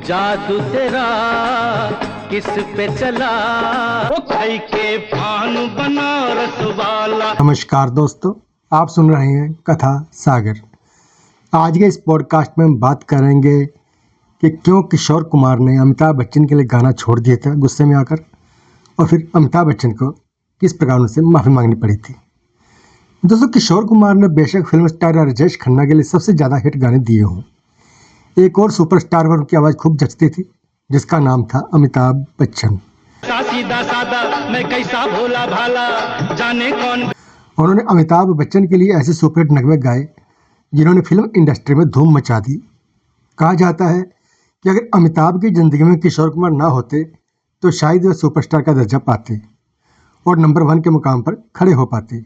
जादू तेरा किस पे चला, वो खाई के पान बनारस वाला। नमस्कार दोस्तों, आप सुन रहे हैं कथा सागर। आज के इस पॉडकास्ट में हम बात करेंगे कि क्यों किशोर कुमार ने अमिताभ बच्चन के लिए गाना छोड़ दिया था गुस्से में आकर, और फिर अमिताभ बच्चन को किस प्रकार उनसे माफ़ी मांगनी पड़ी थी। दोस्तों, किशोर कुमार ने बेशक फिल्म स्टार राजेश खन्ना के लिए सबसे ज़्यादा हिट गाने दिए हों, एक और सुपरस्टार पर उनकी आवाज़ खूब जचती थी जिसका नाम था अमिताभ बच्चन। सीधा सादा मैं कैसा भोला भाला, जाने कौन। उन्होंने अमिताभ बच्चन के लिए ऐसे सुपरहिट नगमे गाए जिन्होंने फिल्म इंडस्ट्री में धूम मचा दी। कहा जाता है कि अगर अमिताभ की ज़िंदगी में किशोर कुमार ना होते तो शायद वे सुपरस्टार का दर्जा पाते और नंबर 1 के मुकाम पर खड़े हो पाते।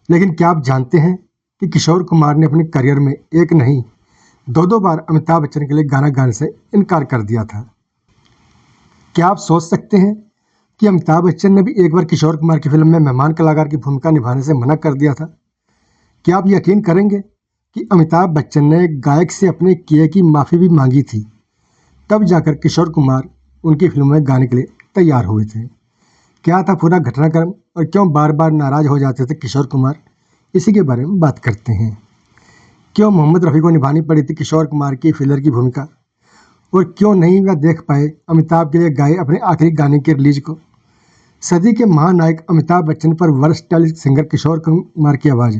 लेकिन क्या आप जानते हैं कि किशोर कुमार ने अपने करियर में एक नहीं 2 बार अमिताभ बच्चन के लिए गाना गाने से इनकार कर दिया था। क्या आप सोच सकते हैं कि अमिताभ बच्चन ने भी एक बार किशोर कुमार की फिल्म में मेहमान कलाकार की भूमिका निभाने से मना कर दिया था। क्या आप यकीन करेंगे कि अमिताभ बच्चन ने गायक से अपने किए की माफ़ी भी मांगी थी, तब जाकर किशोर कुमार उनकी फिल्म में गाने के लिए तैयार हुए थे। क्या था पूरा घटनाक्रम और क्यों बार बार नाराज़ हो जाते थे किशोर कुमार, इसी के बारे में बात करते हैं। क्यों मोहम्मद रफ़ी को निभानी पड़ी थी किशोर कुमार की फिलर की भूमिका, और क्यों नहीं वह देख पाए अमिताभ के लिए गाए अपने आखिरी गाने के रिलीज को। सदी के महानायक अमिताभ बच्चन पर वर्सटाइल सिंगर किशोर कुमार की आवाज़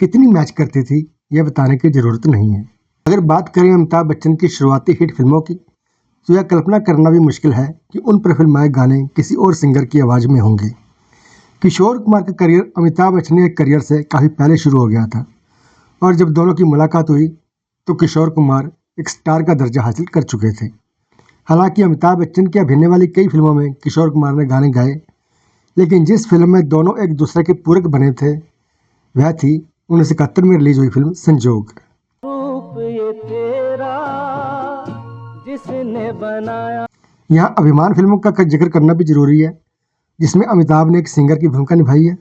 कितनी मैच करती थी, यह बताने की ज़रूरत नहीं है। अगर बात करें अमिताभ बच्चन की शुरुआती हिट फिल्मों की, तो यह कल्पना करना भी मुश्किल है कि उन पर फिल्माए गाने किसी और सिंगर की आवाज़ में होंगे। किशोर कुमार का करियर अमिताभ बच्चन के करियर से काफ़ी पहले शुरू हो गया था, और जब दोनों की मुलाकात हुई तो किशोर कुमार एक स्टार का दर्जा हासिल कर चुके थे। हालांकि अमिताभ बच्चन की अभिनय वाली कई फिल्मों में किशोर कुमार ने गाने गाए, लेकिन जिस फिल्म में दोनों एक दूसरे के पूरक बने थे वह थी 1971 में रिलीज हुई फिल्म संजोग। रूप ये तेरा जिसने बनाया। यहाँ अभिमान फिल्मों का जिक्र करना भी जरूरी है, जिसमें अमिताभ ने एक सिंगर की भूमिका निभाई है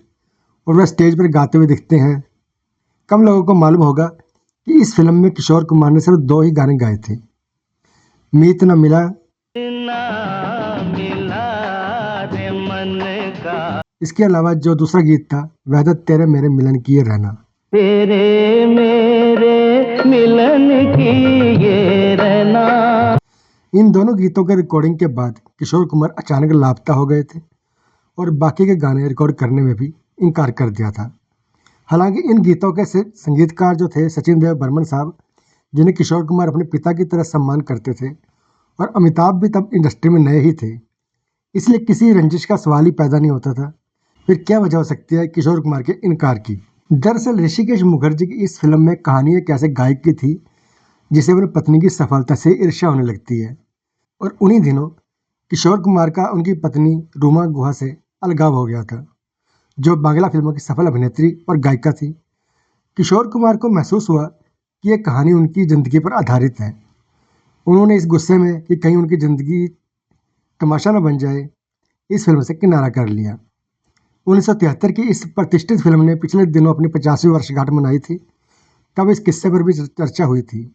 और वह स्टेज पर गाते हुए दिखते हैं। कम लोगों को मालूम होगा कि इस फिल्म में किशोर कुमार ने सिर्फ 2 ही गाने गाए थे, मीत न मिला, रे मन का। इसके अलावा जो दूसरा गीत था वह था तेरे मेरे मिलन की ये रहना। तेरे मेरे मिलन की ये रहना। इन दोनों गीतों के रिकॉर्डिंग के बाद किशोर कुमार अचानक लापता हो गए थे और बाकी के गाने रिकॉर्ड करने में भी इनकार कर दिया था। हालांकि इन गीतों के संगीतकार जो थे सचिन देव बर्मन साहब, जिन्हें किशोर कुमार अपने पिता की तरह सम्मान करते थे, और अमिताभ भी तब इंडस्ट्री में नए ही थे, इसलिए किसी रंजिश का सवाल ही पैदा नहीं होता था। फिर क्या वजह हो सकती है किशोर कुमार के इनकार की। दरअसल ऋषिकेश मुखर्जी की इस फिल्म में कहानी एक ऐसे गायक की थी जिसे अपनी पत्नी की सफलता से ईर्ष्या होने लगती है, और उन्हीं दिनों किशोर कुमार का उनकी पत्नी रूमा गुहा से अलगाव हो गया था, जो बांग्ला फिल्मों की सफल अभिनेत्री और गायिका थी। किशोर कुमार को महसूस हुआ कि यह कहानी उनकी ज़िंदगी पर आधारित है। उन्होंने इस गुस्से में कि कहीं उनकी ज़िंदगी तमाशा न बन जाए, इस फिल्म से किनारा कर लिया। 1973 की इस प्रतिष्ठित फिल्म ने पिछले दिनों अपनी 50वीं वर्षगांठ मनाई थी, तब इस किस्से पर भी चर्चा हुई थी।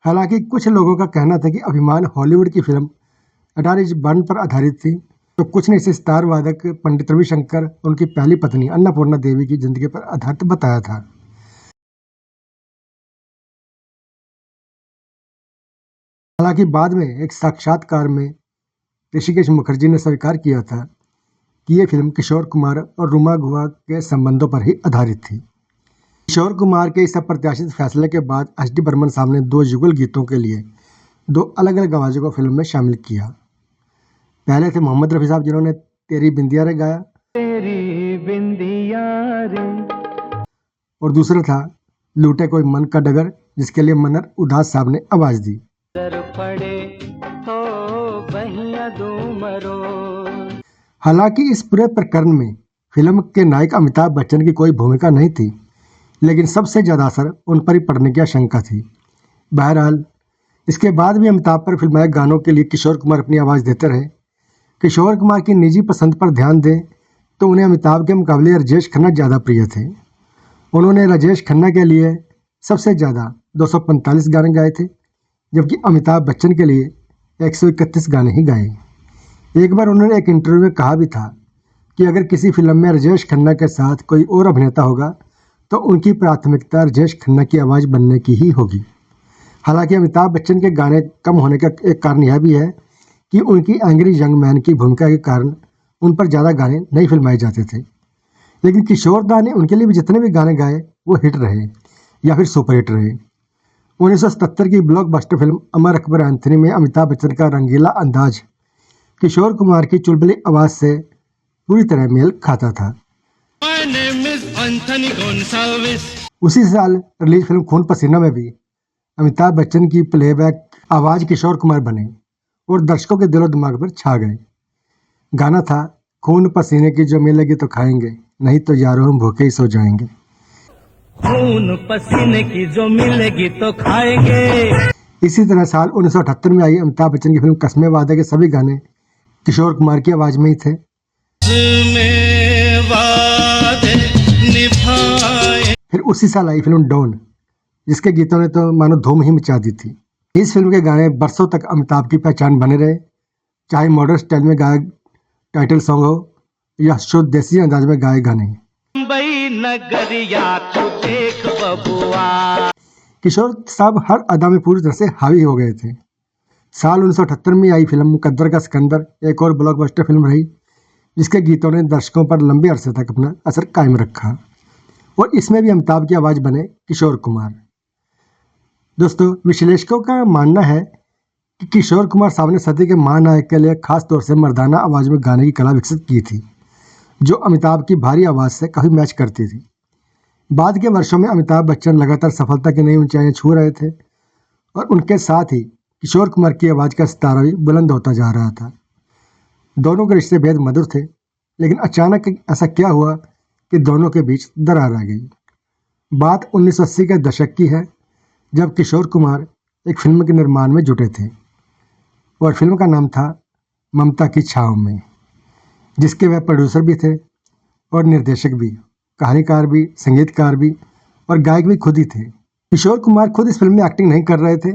हालांकि कुछ लोगों का कहना था कि अभिमान हॉलीवुड की फिल्म अडारिज बर्न पर आधारित थी, तो कुछ ने इसे स्टार वादक पंडित रविशंकर और उनकी पहली पत्नी अन्नपूर्णा देवी की जिंदगी पर आधारित बताया था। हालांकि बाद में एक साक्षात्कार में ऋषिकेश मुखर्जी ने स्वीकार किया था कि यह फिल्म किशोर कुमार और रूमा गुहा के संबंधों पर ही आधारित थी। किशोर कुमार के इस अप्रत्याशित फैसले के बाद एच.डी. बर्मन साहब ने 2 युगल गीतों के लिए 2 अलग अलग आवाज़ों को फिल्म में शामिल किया। पहले थे मोहम्मद रफ़ी साहब, जिन्होंने तेरी बिंदिया रे गाया, तेरी बिंदिया रे, और दूसरा था लूटे कोई मन का डगर, जिसके लिए मनर उदास साहब ने आवाज़ दी। पड़े तो बहिया दूं मरो। हालांकि इस पूरे प्रकरण में फिल्म के नायक अमिताभ बच्चन की कोई भूमिका नहीं थी, लेकिन सबसे ज़्यादा असर उन पर ही पड़ने की आशंका थी। बहरहाल इसके बाद भी अमिताभ पर फिल्माए गानों के लिए किशोर कुमार अपनी आवाज़ देते रहे। किशोर कुमार की निजी पसंद पर ध्यान दें तो उन्हें अमिताभ के मुकाबले राजेश खन्ना ज़्यादा प्रिय थे। उन्होंने राजेश खन्ना के लिए सबसे ज़्यादा 245 गाने गाए थे, जबकि अमिताभ बच्चन के लिए 131 गाने ही गाए। एक बार उन्होंने एक इंटरव्यू में कहा भी था कि अगर किसी फिल्म में राजेश खन्ना के साथ कोई और अभिनेता होगा तो उनकी प्राथमिकता राजेश खन्ना की आवाज़ बनने की ही होगी। हालांकि अमिताभ बच्चन के गाने कम होने का एक कारण यह भी है कि उनकी एंग्री यंग मैन की भूमिका के कारण उन पर ज़्यादा गाने नहीं फिल्माए जाते थे। लेकिन किशोर दा ने उनके लिए भी जितने भी गाने गाए वो हिट रहे या फिर सुपर हिट रहे। 1977 की blockbuster film Amar Akbar Anthony में अमिताभ बच्चन का रंगीला अंदाज किशोर कुमार की चुलबुली आवाज़ से पूरी तरह मेल खाता था। My name is Anthony Gonsalves. उसी साल रिलीज फिल्म खून पसीना में भी अमिताभ बच्चन की प्लेबैक आवाज़ किशोर कुमार बने और दर्शकों के दिलो दिमाग पर छा गए। गाना था खून पसीने की जो मिलेगी तो खाएंगे, नहीं तो यारों हम भूखे ही सो जाएंगे। खून पसीने की जो मिलेगी तो खाएंगे। इसी तरह साल 1978 में आई अमिताभ बच्चन की फिल्म कसमें वादे के सभी गाने किशोर कुमार की आवाज़ में ही थे। में वादे निभाए। फिर उसी साल आई फिल्म डॉन, जिसके गीतों ने तो मानो धूम ही मचा दी थी। इस फिल्म के गाने बरसों तक अमिताभ की पहचान बने रहे, चाहे मॉडर्न स्टाइल में गाए टाइटल सॉन्ग हो या शुद्ध देसी अंदाज में गाए गाने। मुंबई नगरिया तू देख बबुआ। किशोर साहब हर अदा में पूरी तरह से हावी हो गए थे। साल 1978 में आई फिल्म मुकद्दर का सिकंदर एक और ब्लॉकबस्टर फिल्म रही, जिसके गीतों ने दर्शकों पर लंबे अरसे तक अपना असर कायम रखा और इसमें भी अमिताभ की आवाज़ बने किशोर कुमार। दोस्तों, विश्लेषकों का मानना है कि किशोर कुमार साहब ने सदी के महानायक के लिए खास तौर से मर्दाना आवाज़ में गाने की कला विकसित की थी, जो अमिताभ की भारी आवाज़ से काफ़ी मैच करती थी। बाद के वर्षों में अमिताभ बच्चन लगातार सफलता की नई ऊंचाइयां छू रहे थे और उनके साथ ही किशोर कुमार की आवाज़ का सितारा भी बुलंद होता जा रहा था। दोनों के रिश्ते बेहद मधुर थे, लेकिन अचानक ऐसा क्या हुआ कि दोनों के बीच दरार आ गई। बात 1980 के दशक की है, जब किशोर कुमार एक फिल्म के निर्माण में जुटे थे और फिल्म का नाम था ममता की छाँव में, जिसके वह प्रोड्यूसर भी थे और निर्देशक भी, कहानीकार भी, संगीतकार भी और गायक भी खुद ही थे। किशोर कुमार खुद इस फिल्म में एक्टिंग नहीं कर रहे थे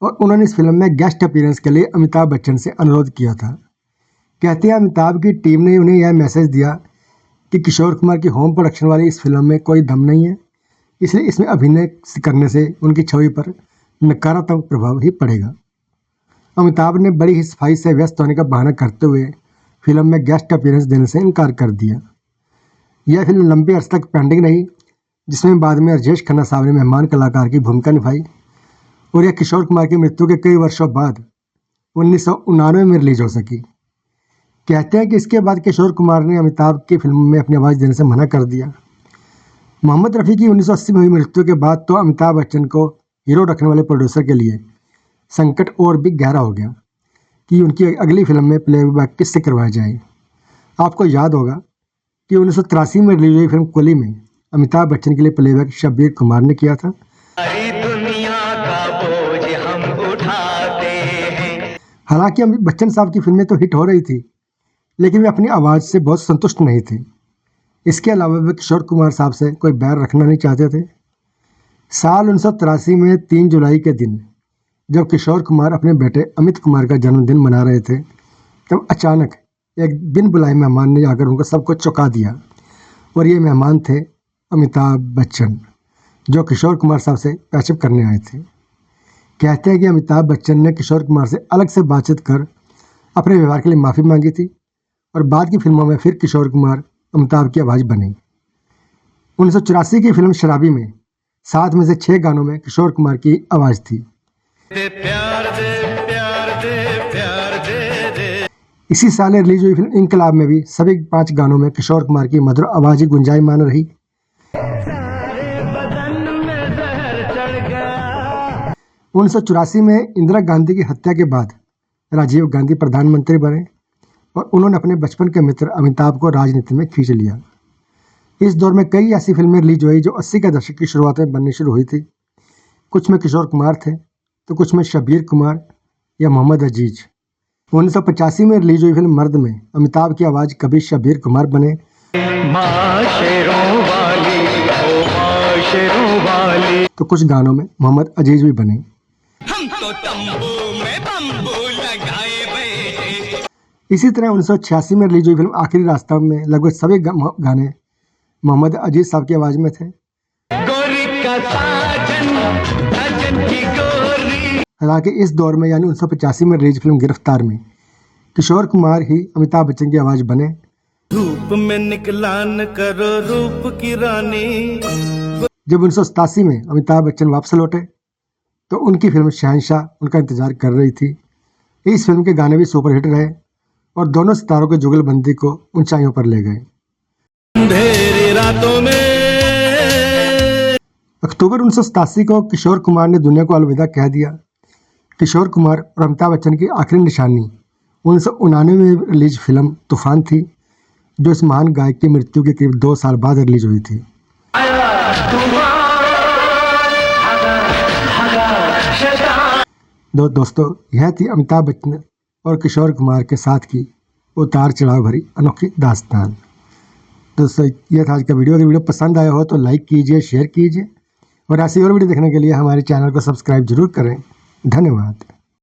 और उन्होंने इस फिल्म में गेस्ट अपीयरेंस के लिए अमिताभ बच्चन से अनुरोध किया था। कहते हैं अमिताभ की टीम ने उन्हें यह मैसेज दिया कि किशोर कुमार की होम प्रोडक्शन वाली इस फिल्म में कोई दम नहीं है, इसलिए इसमें अभिनय करने से उनकी छवि पर नकारात्मक प्रभाव ही पड़ेगा। अमिताभ ने बड़ी ही सफाई से व्यस्त होने का बहाना करते हुए फिल्म में गेस्ट अपीयरेंस देने से इनकार कर दिया। यह फिल्म लंबे अर्से तक पेंडिंग रही, जिसमें बाद में राजेश खन्ना साहब ने मेहमान कलाकार की भूमिका निभाई और यह किशोर कुमार की मृत्यु के कई वर्षों बाद 1999 में रिलीज हो सकी। कहते हैं कि इसके बाद किशोर कुमार ने अमिताभ की फिल्म में अपनी आवाज़ देने से मना कर दिया। मोहम्मद रफ़ी की 1980 में हुई मृत्यु के बाद तो अमिताभ बच्चन को हीरो रखने वाले प्रोड्यूसर के लिए संकट और भी गहरा हो गया कि उनकी अगली फिल्म में प्लेबैक किससे करवाया जाए। आपको याद होगा कि 1983 में रिलीज हुई फिल्म कुली में अमिताभ बच्चन के लिए प्लेबैक शब्बीर कुमार ने किया था। दुनिया का बोझ हम उठाते हैं। हालांकि बच्चन साहब की फिल्में तो हिट हो रही थी, लेकिन वे अपनी आवाज़ से बहुत संतुष्ट नहीं थे। इसके अलावा वे किशोर कुमार साहब से कोई बैर रखना नहीं चाहते थे। साल 1983 में 3 जुलाई के दिन जब किशोर कुमार अपने बेटे अमित कुमार का जन्मदिन मना रहे थे, तब अचानक एक बिन बुलाए मेहमान ने आकर उनको सबको चौंका दिया और ये मेहमान थे अमिताभ बच्चन, जो किशोर कुमार साहब से पैचअप करने आए थे। कहते हैं कि अमिताभ बच्चन ने किशोर कुमार से अलग से बातचीत कर अपने व्यवहार के लिए माफ़ी मांगी थी और बाद की फिल्मों में फिर किशोर कुमार अमिताभ की आवाज़ बनी। 1984 की फिल्म शराबी में 7 में से 6 गानों में किशोर कुमार की आवाज़ थी। प्यार दे, प्यार दे, प्यार दे, दे। इसी साल रिलीज हुई फिल्म इनकलाब में भी सभी 5 गानों में किशोर कुमार की मधुर आवाज़ ही गुंजायमान रही। 1984 में इंदिरा गांधी की हत्या के बाद राजीव गांधी प्रधानमंत्री बने और उन्होंने अपने बचपन के मित्र अमिताभ को राजनीति में खींच लिया। इस दौर में कई ऐसी फिल्में रिलीज हुई जो 80 के दशक की शुरुआत में बननी शुरू हुई थी। कुछ में किशोर कुमार थे तो कुछ में शब्बीर कुमार या मोहम्मद अजीज। 1985 में रिलीज हुई फिल्म मर्द में अमिताभ की आवाज़ कभी शब्बीर कुमार बने तो कुछ गानों में मोहम्मद अजीज भी बने। हम तो तंबू में बम्बू इसी तरह 1986 में रिलीज हुई फिल्म आखिरी रास्ता में लगभग सभी गाने मोहम्मद अजीज साहब की आवाज़ में थे। गोरी का साजन, साजन की गोरी। हालांकि इस दौर में यानी 1985 में रिलीज फिल्म गिरफ्तार में किशोर कुमार ही अमिताभ बच्चन की आवाज़ बने। धूप में निकला न करो रूप की रानी। जब 1987 में अमिताभ बच्चन वापस लौटे तो उनकी फिल्म शहंशाह उनका इंतजार कर रही थी। इस फिल्म के गाने भी सुपरहिट रहे और दोनों सितारों की जुगलबंदी को ऊंचाइयों पर ले गए। अंधेरी रातों में अक्टूबर 1987 को किशोर कुमार ने दुनिया को अलविदा कह दिया। किशोर कुमार और अमिताभ बच्चन की आखिरी निशानी 1999 में रिलीज फिल्म तूफान थी, जो इस महान गायक की मृत्यु के करीब 2 साल बाद रिलीज हुई थी। दोस्तों, यह थी अमिताभ बच्चन और किशोर कुमार के साथ की उतार चढ़ाव भरी अनोखी दास्तान। दोस्तों, यह था आज का वीडियो। अगर वीडियो पसंद आया हो तो लाइक कीजिए, शेयर कीजिए और ऐसी और वीडियो देखने के लिए हमारे चैनल को सब्सक्राइब जरूर करें। धन्यवाद।